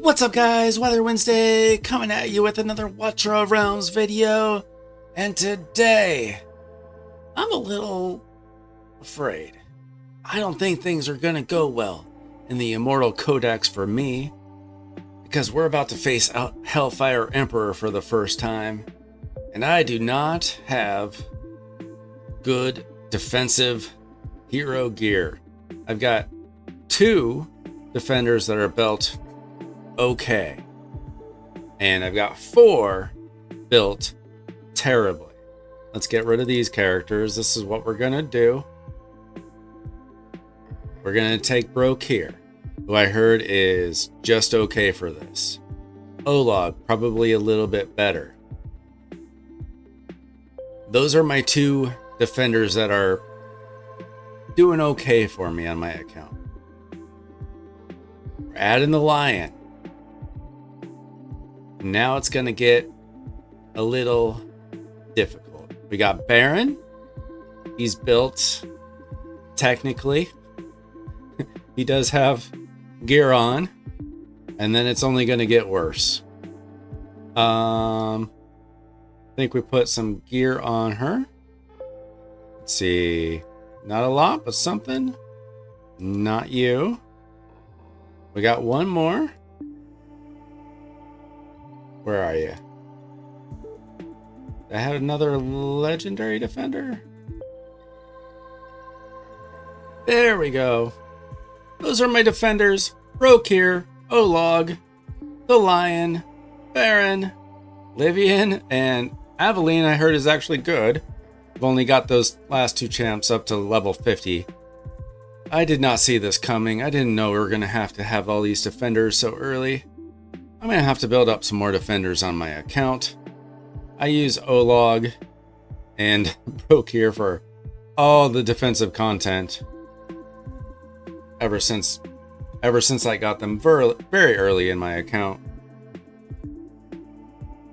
What's up guys, Weather Wednesday coming at you with another Watcher of Realms video, and today I'm a little afraid. I don't think things are gonna go well in the Immortal Codex for me, because we're about to face out Hellfire Emperor for the first time, and I do not have good defensive hero gear. I've got two defenders that are built okay, and I've got four built terribly. Let's get rid of these characters. This is what we're gonna do. We're gonna take Brokir, who I heard is just okay for this. Olog, probably a little bit better. Those are my two defenders that are doing okay for me on my account. We're adding the Lion. Now it's going to get a little difficult. We got Baron. He's built technically. He does have gear on. And then it's only going to get worse. I think we put some gear on her. Let's see. Not a lot, but something. Not you. We got one more. Where are you? I had another legendary defender. There we go. Those are my defenders. Brokir, Olog, the Lion, Baron, Livian, and Aveline I heard is actually good. I've only got those last two champs up to level 50. I did not see this coming. I didn't know we were going to have all these defenders so early. I'm going to have to build up some more defenders on my account. I use Olog and Brokir for all the defensive content ever since I got them very early in my account.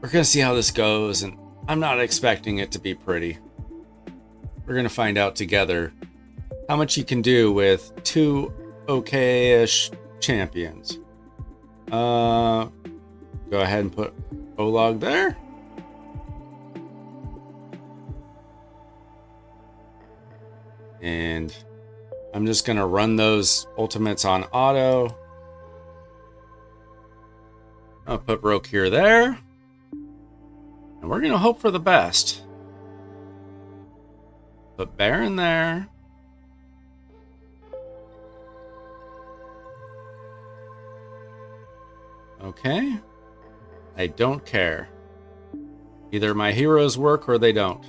We're going to see how this goes, and I'm not expecting it to be pretty. We're going to find out together how much you can do with two okay-ish champions. Go ahead and put Olog there. And I'm just going to run those ultimates on auto. I'll put Brokir there. And we're going to hope for the best. Put Baron there. Okay. I don't care. Either my heroes work or they don't.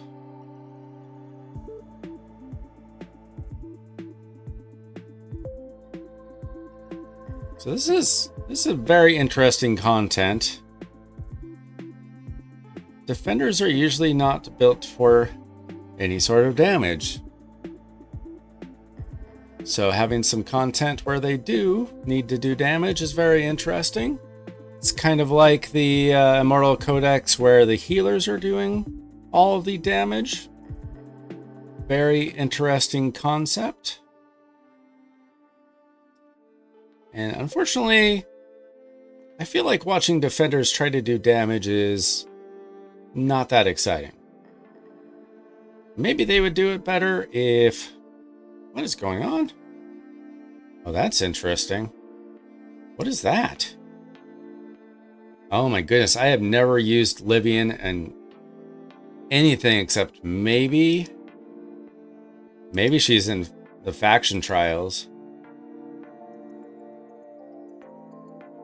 So this is a very interesting content. Defenders are usually not built for any sort of damage. So having some content where they do need to do damage is very interesting. It's kind of like the Immortal Codex where the healers are doing all of the damage. Very interesting concept. And unfortunately, I feel like watching defenders try to do damage is not that exciting. Maybe they would do it better if... What is going on? Oh, that's interesting. What is that? Oh my goodness, I have never used Livian and anything except maybe she's in the faction trials.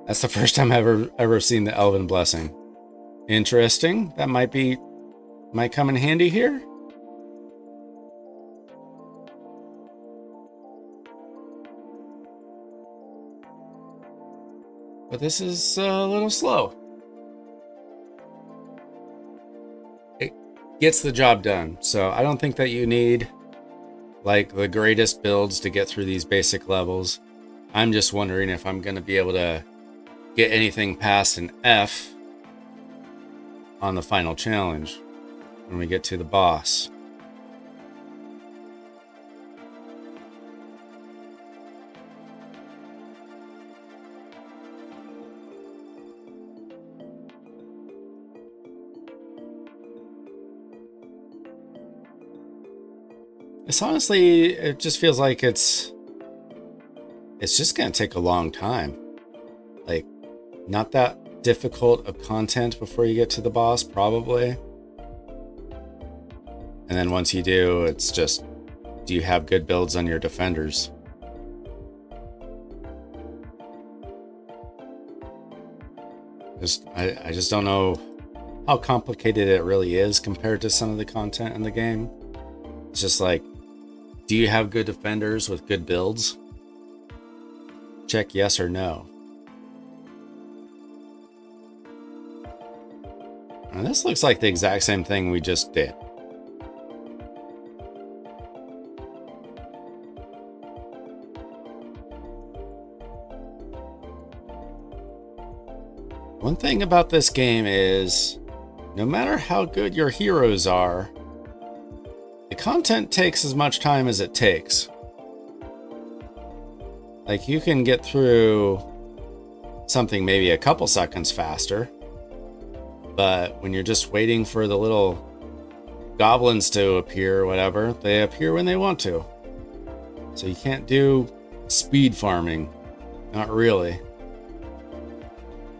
That's the first time I've ever seen the Elven Blessing. Interesting. That might come in handy here. But this is a little slow. It gets the job done. So I don't think that you need like the greatest builds to get through these basic levels. I'm just wondering if I'm going to be able to get anything past an F on the final challenge when we get to the boss. It's honestly, it just feels like it's just gonna take a long time. Like, not that difficult of content before you get to the boss, probably. And then once you do, it's just, do you have good builds on your defenders? I just don't know how complicated it really is compared to some of the content in the game. It's just like, do you have good defenders with good builds? Check yes or no. And this looks like the exact same thing we just did. One thing about this game is, no matter how good your heroes are, the content takes as much time as it takes. Like, you can get through something maybe a couple seconds faster, but when you're just waiting for the little goblins to appear or whatever, they appear when they want to. So you can't do speed farming. Not really.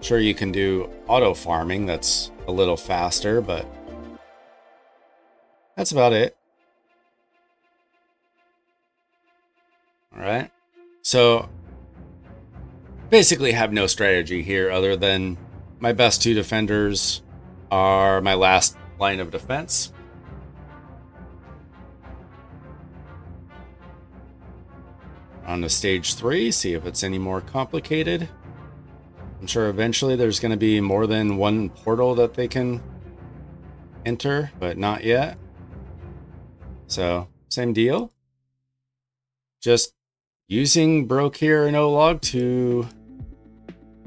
Sure, you can do auto farming that's a little faster, but that's about it. All right. So basically have no strategy here other than my best two defenders are my last line of defense. On to stage 3, see if it's any more complicated. I'm sure eventually there's going to be more than one portal that they can enter, but not yet. So, same deal. Just using Broke here and O-Log to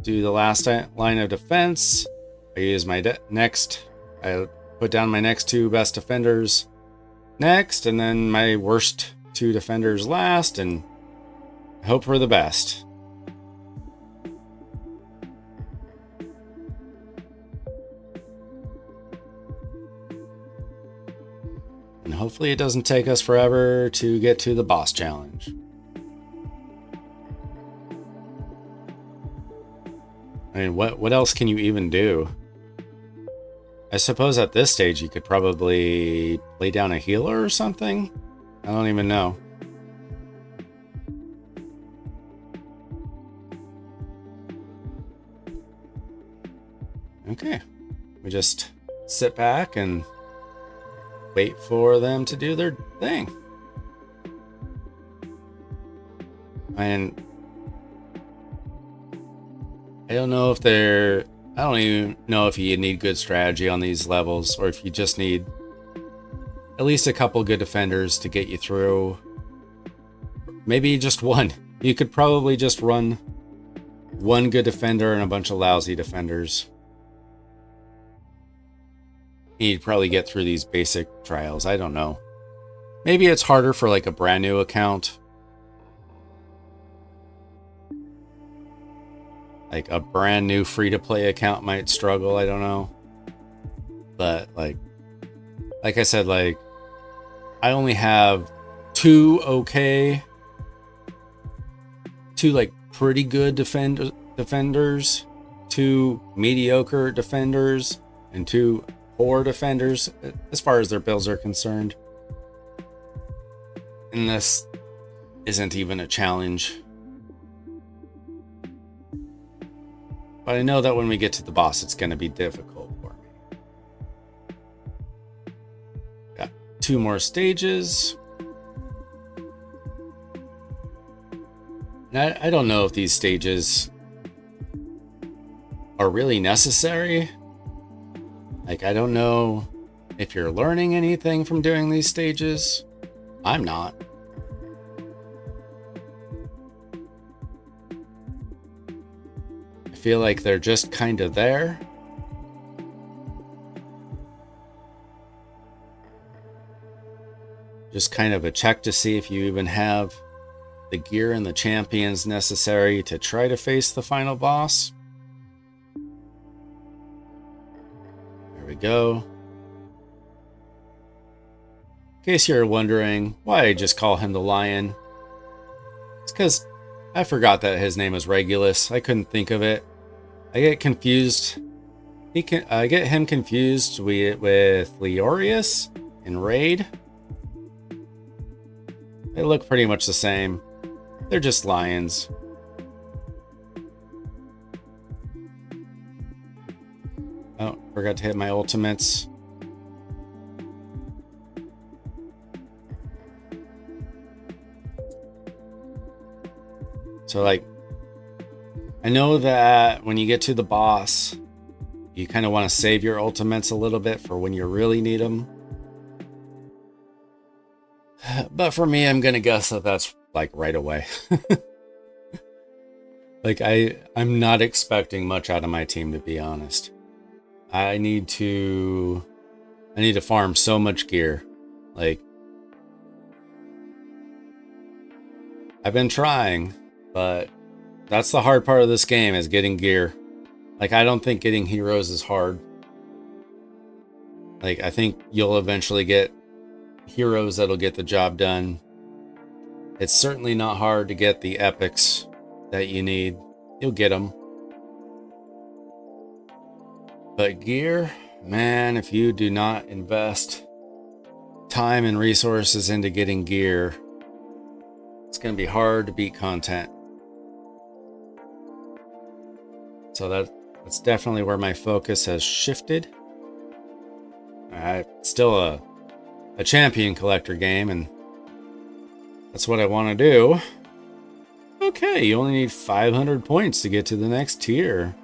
do the last line of defense. I use my I put down my next two best defenders next, and then my worst two defenders last, and hope for the best. And hopefully it doesn't take us forever to get to the boss challenge. I mean, what else can you even do? I suppose at this stage you could probably lay down a healer or something? I don't even know. Okay. We just sit back and wait for them to do their thing. And I don't even know if you need good strategy on these levels, or if you just need at least a couple good defenders to get you through. Maybe just one. You could probably just run one good defender and a bunch of lousy defenders. You'd probably get through these basic trials. I don't know. Maybe it's harder for like a brand new account. Like a brand new free-to-play account might struggle. I don't know. But like I said, like, I only have two like pretty good defenders, two mediocre defenders, and two poor defenders as far as their builds are concerned. And this isn't even a challenge. But I know that when we get to the boss, it's going to be difficult for me. Got 2 more stages. And I don't know if these stages are really necessary. Like, I don't know if you're learning anything from doing these stages. I'm not. I feel like they're just kind of there. Just kind of a check to see if you even have the gear and the champions necessary to try to face the final boss. There we go. In case you're wondering why I just call him the Lion, it's because I forgot that his name was Regulus. I couldn't think of it. I get confused. I get him confused with Leorius and Raid. They look pretty much the same. They're just lions. Oh, forgot to hit my ultimates. So like, I know that when you get to the boss, you kind of want to save your ultimates a little bit for when you really need them. But for me, I'm going to guess that that's like right away. Like I'm not expecting much out of my team, to be honest. I need to farm so much gear. Like, I've been trying, but that's the hard part of this game, is getting gear. Like, I don't think getting heroes is hard. Like, I think you'll eventually get heroes that'll get the job done. It's certainly not hard to get the epics that you need. You'll get them. But gear, man, if you do not invest time and resources into getting gear, it's going to be hard to beat content. So that's definitely where my focus has shifted. It's still a champion collector game, and that's what I want to do. Okay, you only need 500 points to get to the next tier.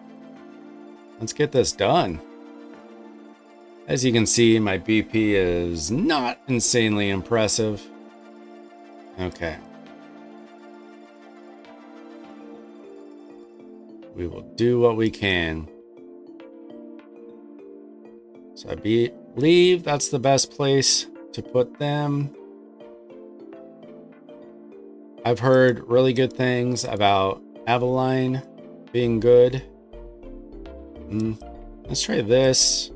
Let's get this done. As you can see, my BP is not insanely impressive. Okay. We will do what we can. So I believe that's the best place to put them. I've heard really good things about Aveline being good. Let's try this.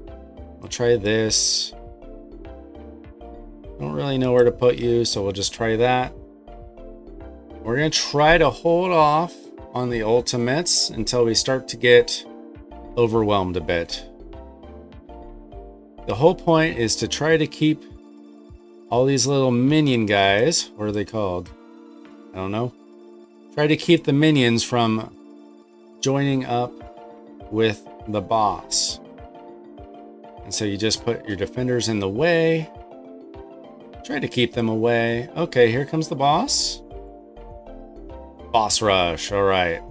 We'll try this. Don't really know where to put you, so we'll just try that. We're going to try to hold off on the ultimates until we start to get overwhelmed a bit. The whole point is to try to keep all these little minion guys, what are they called? I don't know. Try to keep the minions from joining up with the boss. And so you just put your defenders in the way. Try to keep them away. Okay, here comes the boss. Boss rush, all right.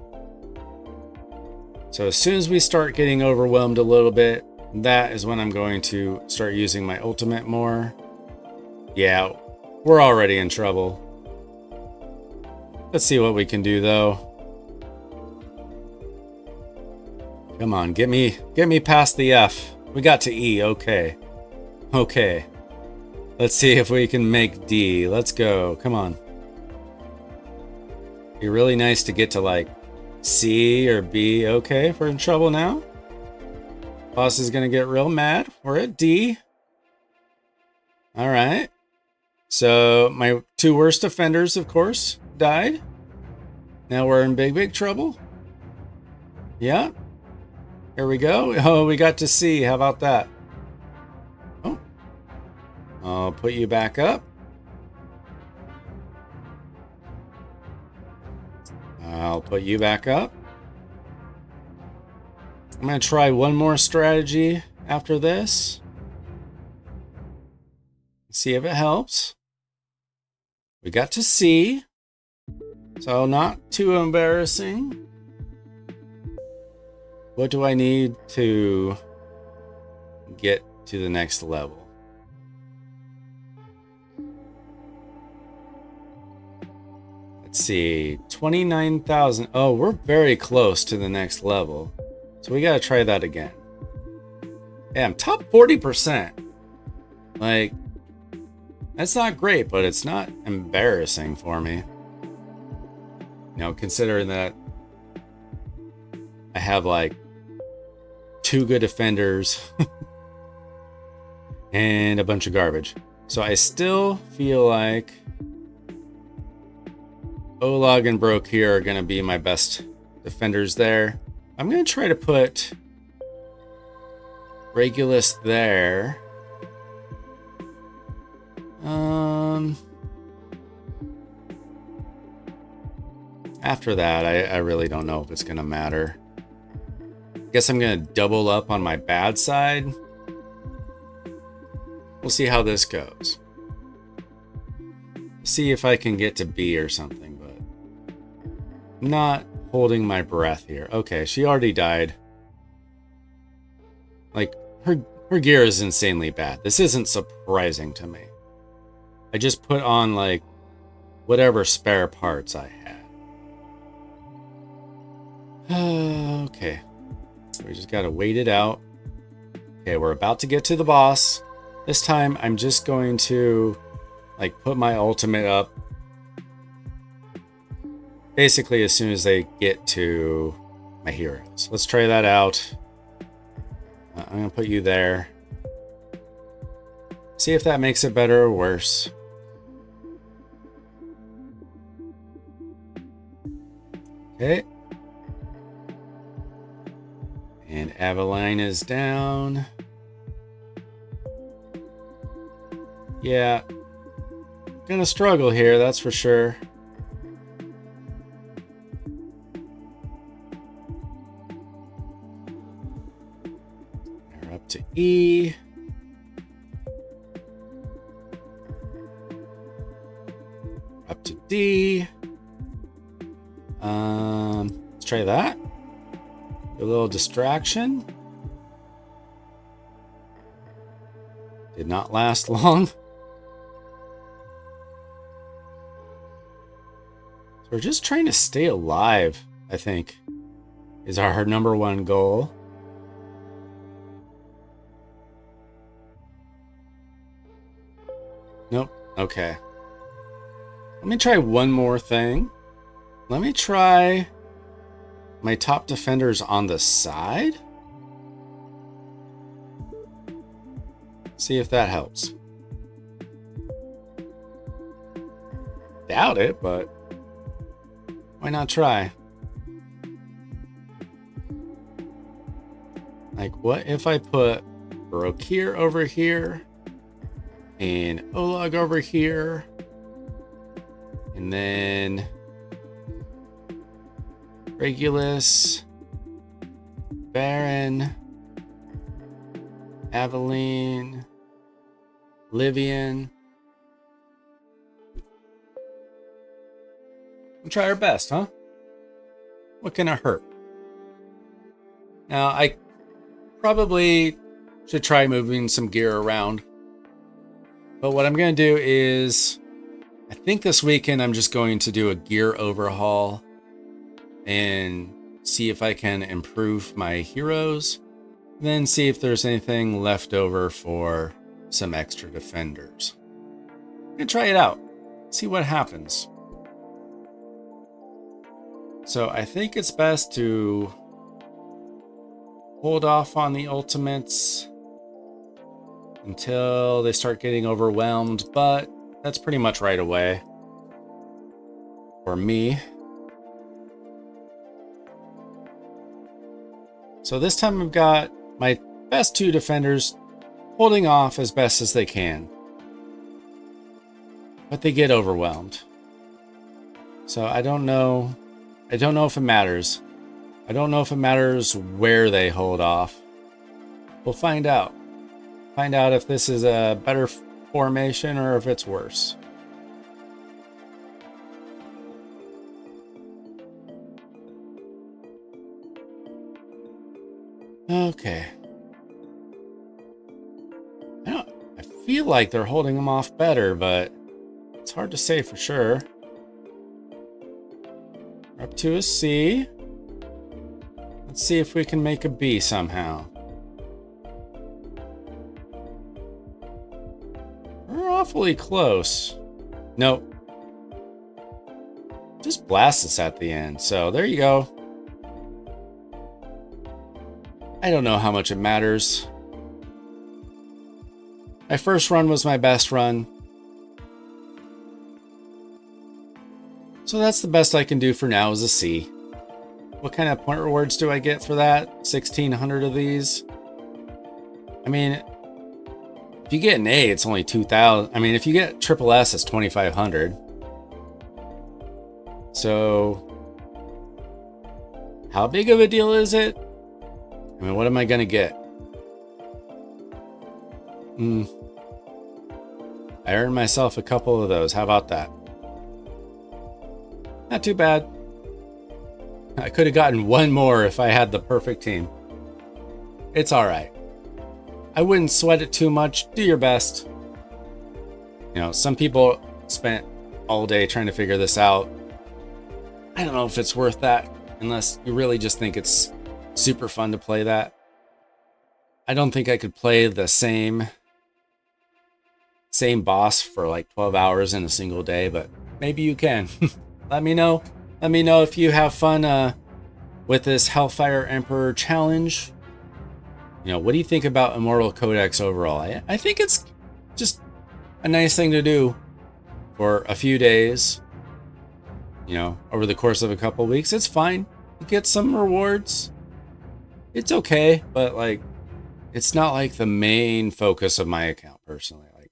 So as soon as we start getting overwhelmed a little bit, that is when I'm going to start using my ultimate more. Yeah, we're already in trouble. Let's see what we can do though. Come on, get me past the F. We got to E, okay. Okay. Let's see if we can make D. Let's go, come on. Be really nice to get to like C or B. Okay, we're in trouble now. Boss is gonna get real mad. We're at D. All right. So my two worst offenders, of course, died. Now we're in big trouble. Yeah. Here we go. Oh, we got to C. How about that? Oh. I'll put you back up. I'll put you back up. I'm going to try one more strategy after this. See if it helps. We got to C. So not too embarrassing. What do I need to get to the next level? Let's see, 29,000. Oh, we're very close to the next level. So we got to try that again. Yeah, I'm top 40%. Like, that's not great, but it's not embarrassing for me. You know, considering that I have like 2 good defenders and a bunch of garbage. So I still feel like Olag and Broke here are going to be my best defenders there. I'm going to try to put Regulus there. After that, I really don't know if it's going to matter. Guess I'm going to double up on my bad side. We'll see how this goes. See if I can get to B or something, but I'm not holding my breath here. Okay, she already died. Like, her gear is insanely bad. This isn't surprising to me. I just put on, like, whatever spare parts I had. Okay. We just gotta wait it out. Okay, we're about to get to the boss. This time, I'm just going to, like, put my ultimate up. Basically, as soon as they get to my heroes. Let's try that out. I'm gonna put you there. See if that makes it better or worse. Okay. And Aveline is down. Yeah. Gonna struggle here, that's for sure. We're up to E. Up to D. Let's try that. A little distraction. Did not last long. So we're just trying to stay alive, I think, is our number one goal. Nope. Okay. Let me try one more thing. Let me try my top defenders on the side. See if that helps. Doubt it, but why not try? Like, what if I put Brokir over here and Olag over here, and then Regulus, Baron, Aveline, Livian. We'll try our best, huh? What can it hurt? Now, I probably should try moving some gear around. But what I'm going to do is, I think this weekend I'm just going to do a gear overhaul and see if I can improve my heroes. Then see if there's anything left over for some extra defenders. I'm gonna try it out, see what happens. So I think it's best to hold off on the ultimates until they start getting overwhelmed, but that's pretty much right away for me. So this time I've got my best two defenders holding off as best as they can. But they get overwhelmed. So I don't know if it matters. I don't know if it matters where they hold off. We'll find out. Find out if this is a better formation or if it's worse. Okay. I feel like they're holding them off better, but it's hard to say for sure. We're up to a C. Let's see if we can make a B somehow. We're awfully close. Nope. Just blast us at the end. So there you go. I don't know how much it matters. My first run was my best run. So that's the best I can do for now is a C. What kind of point rewards do I get for that? 1,600 of these? I mean, if you get an A, it's only 2,000. I mean, if you get triple S, it's 2,500. So, how big of a deal is it? I mean, what am I going to get? I earned myself a couple of those. How about that? Not too bad. I could have gotten one more if I had the perfect team. It's all right. I wouldn't sweat it too much. Do your best. You know, some people spent all day trying to figure this out. I don't know if it's worth that unless you really just think it's super fun to play that. I don't think I could play the same boss for like 12 hours in a single day, but maybe you can. Let me know. Let me know if you have fun with this Hellfire Emperor challenge. You know, what do you think about Immortal Codex overall? I think it's just a nice thing to do for a few days. You know, over the course of a couple of weeks. It's fine. You get some rewards. It's okay, but like, it's not like the main focus of my account personally. Like,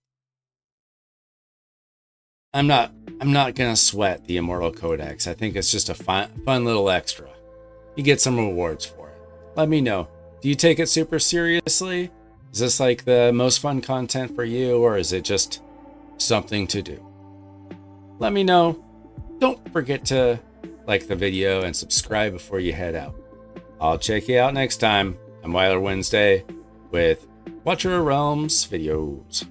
I'm not gonna sweat the Immortal Codex. I think it's just a fun little extra. You get some rewards for it. Let me know. Do you take it super seriously? Is this like the most fun content for you, or is it just something to do? Let me know. Don't forget to like the video and subscribe before you head out. I'll check you out next time. I'm Weiler Wednesday with Watcher Realms videos.